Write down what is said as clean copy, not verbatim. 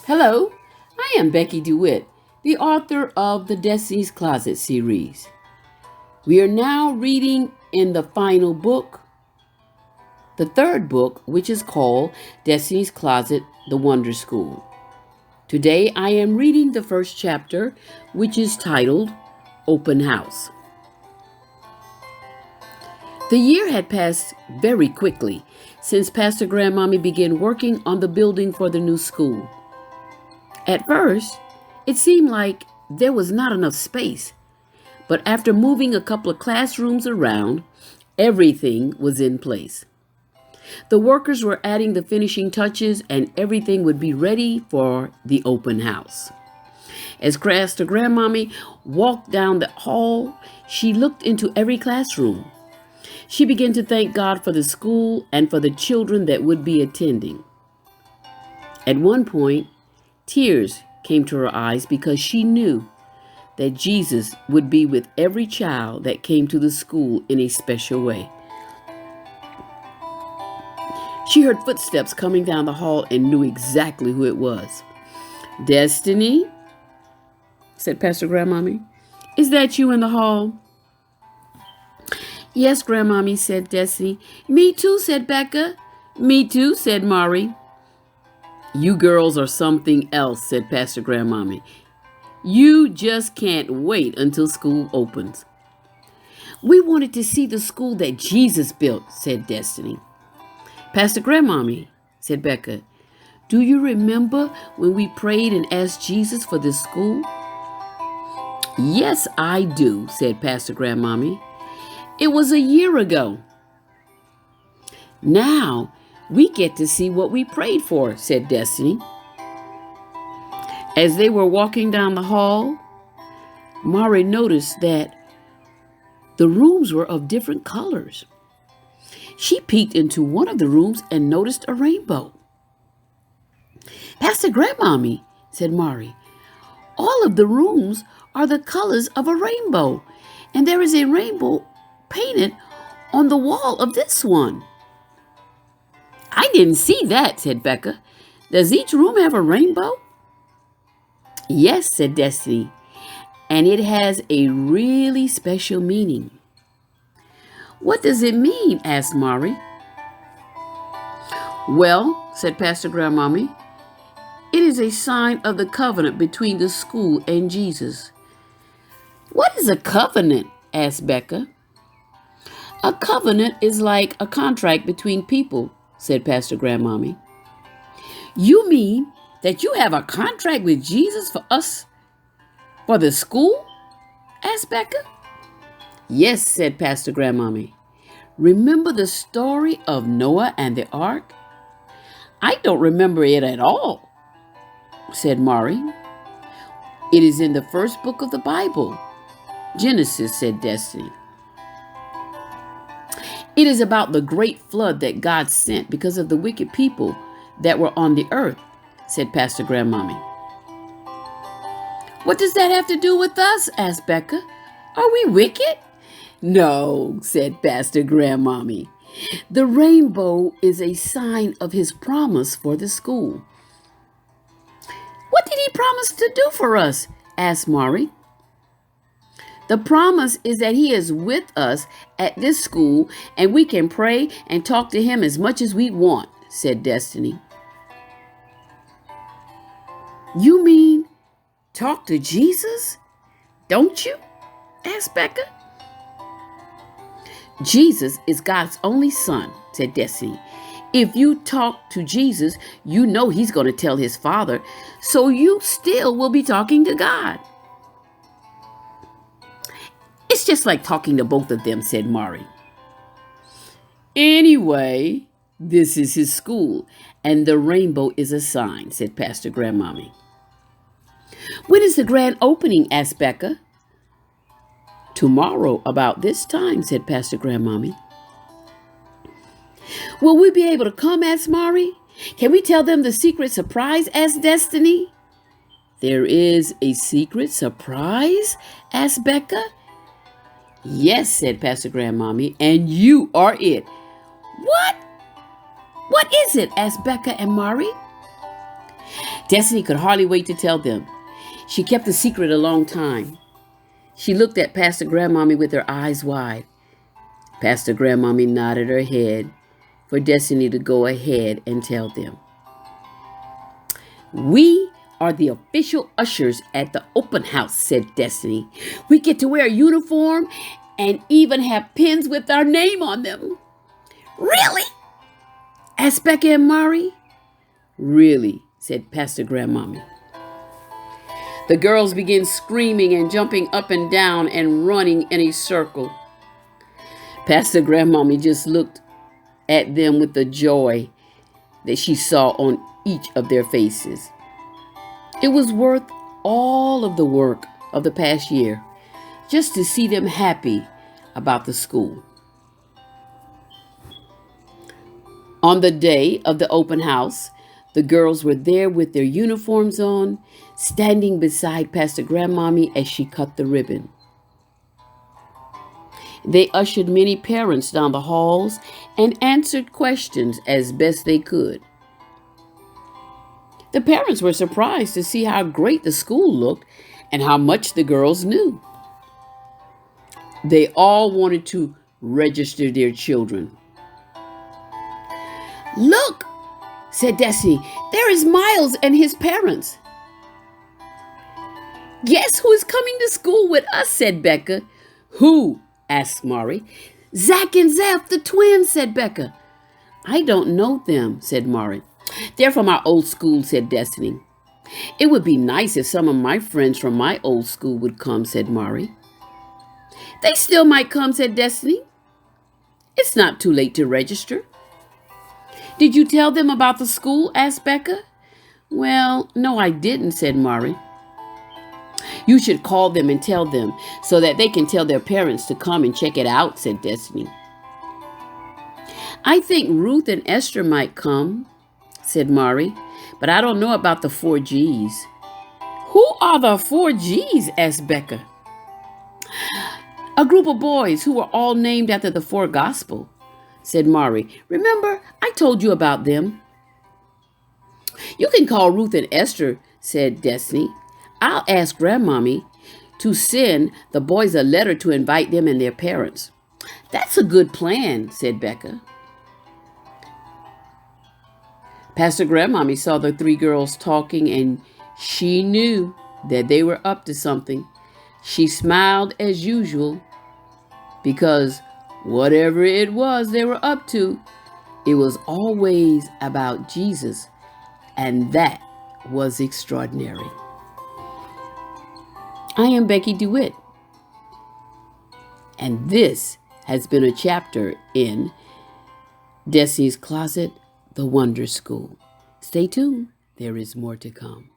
Hello, I am Becky DeWitt, the author of the Destiny's Closet series. We are now reading in the final book, the third book, which is called Destiny's Closet, The Wonder School. Today I am reading the first chapter, which is titled Open House. The year had passed very quickly since Pastor Grandmommy began working on the building for the new school. At first, it seemed like there was not enough space, but after moving a couple of classrooms around, everything was in place. The workers were adding the finishing touches and everything would be ready for the open house. As Pastor Grandmommy walked down the hall, she looked into every classroom. She began to thank God for the school and for the children that would be attending. At one point, tears came to her eyes because she knew that Jesus would be with every child that came to the school in a special way. She heard footsteps coming down the hall and knew exactly who it was. "Destiny," said Pastor Grandmommy, "is that you in the hall?" "Yes, Grandmommy," said Destiny. "Me too," said Becca. "Me too," said Mari. "You girls are something else," said Pastor Grandmommy. "You just can't wait until school opens." "We wanted to see the school that Jesus built," said Destiny. "Pastor Grandmommy," said Becca, "do you remember when we prayed and asked Jesus for this school?" "Yes, I do," said Pastor Grandmommy. "It was a year ago." "Now we get to see what we prayed for," said Destiny. As they were walking down the hall, Mari noticed that the rooms were of different colors. She peeked into one of the rooms and noticed a rainbow. "Pastor Grandmommy," said Mari, "all of the rooms are the colors of a rainbow, and there is a rainbow painted on the wall of this one." "I didn't see that," said Becca. "Does each room have a rainbow?" "Yes," said Destiny, "and it has a really special meaning." "What does it mean?" asked Mari. "Well," said Pastor Grandmommy, "it is a sign of the covenant between the school and Jesus." "What is a covenant?" asked Becca. "A covenant is like a contract between people," said Pastor Grandmommy. "You mean that you have a contract with Jesus for us, for the school?" asked Becca. "Yes," said Pastor Grandmommy. "Remember the story of Noah and the ark?" "I don't remember it at all," said Mari. "It is in the first book of the Bible, Genesis," said Destiny. "It is about the great flood that God sent because of the wicked people that were on the earth," said Pastor Grandmommy. "What does that have to do with us?" asked Becca. "Are we wicked?" "No," said Pastor Grandmommy. "The rainbow is a sign of his promise for the school." "What did he promise to do for us?" asked Mari. "The promise is that he is with us at this school and we can pray and talk to him as much as we want," said Destiny. "You mean talk to Jesus, don't you?" asked Becca. "Jesus is God's only son," said Destiny. "If you talk to Jesus, you know he's going to tell his Father, so you still will be talking to God." "It's just like talking to both of them," said Mari. "Anyway, this is his school, and the rainbow is a sign," said Pastor Grandmommy. "When is the grand opening?" asked Becca. "Tomorrow about this time," said Pastor Grandmommy. "Will we be able to come?" asked Mari. "Can we tell them the secret surprise?" asked Destiny. "There is a secret surprise?" asked Becca. "Yes," said Pastor Grandmommy, "and you are it." "What? What is it?" asked Becca and Mari. Destiny could hardly wait to tell them. She kept the secret a long time. She looked at Pastor Grandmommy with her eyes wide. Pastor Grandmommy nodded her head for Destiny to go ahead and tell them. "We are the official ushers at the open house," said Destiny. "We get to wear a uniform and even have pins with our name on them." "Really?" asked Becca and Mari. "Really," said Pastor Grandmommy. The girls began screaming and jumping up and down and running in a circle. Pastor Grandmommy just looked at them with the joy that she saw on each of their faces. It was worth all of the work of the past year just to see them happy about the school. On the day of the open house, the girls were there with their uniforms on, standing beside Pastor Grandmommy as she cut the ribbon. They ushered many parents down the halls and answered questions as best they could. The parents were surprised to see how great the school looked and how much the girls knew. They all wanted to register their children. "Look," said Destiny, "there is Miles and his parents." "Guess who is coming to school with us?" said Becca. "Who?" asked Mari. "Zach and Zeph, the twins," said Becca. "I don't know them," said Mari. "They're from our old school," said Destiny. "It would be nice if some of my friends from my old school would come," said Mari. "They still might come," said Destiny. "It's not too late to register." "Did you tell them about the school?" asked Becca. "Well, no, I didn't," said Mari. "You should call them and tell them so that they can tell their parents to come and check it out," said Destiny. "I think Ruth and Esther might come," said Mari, "but I don't know about the 4Gs. "Who are the 4Gs? asked Becca. "A group of boys who were all named after the 4 Gospels," said Mari. "Remember, I told you about them." "You can call Ruth and Esther," said Destiny. "I'll ask Grandmommy to send the boys a letter to invite them and their parents." "That's a good plan," said Becca. Pastor Grandmommy saw the 3 girls talking, and she knew that they were up to something. She smiled as usual because whatever it was they were up to, it was always about Jesus, and that was extraordinary. I am Becky DeWitt, and this has been a chapter in Destiny's Closet, The Wonder School. Stay tuned. There is more to come.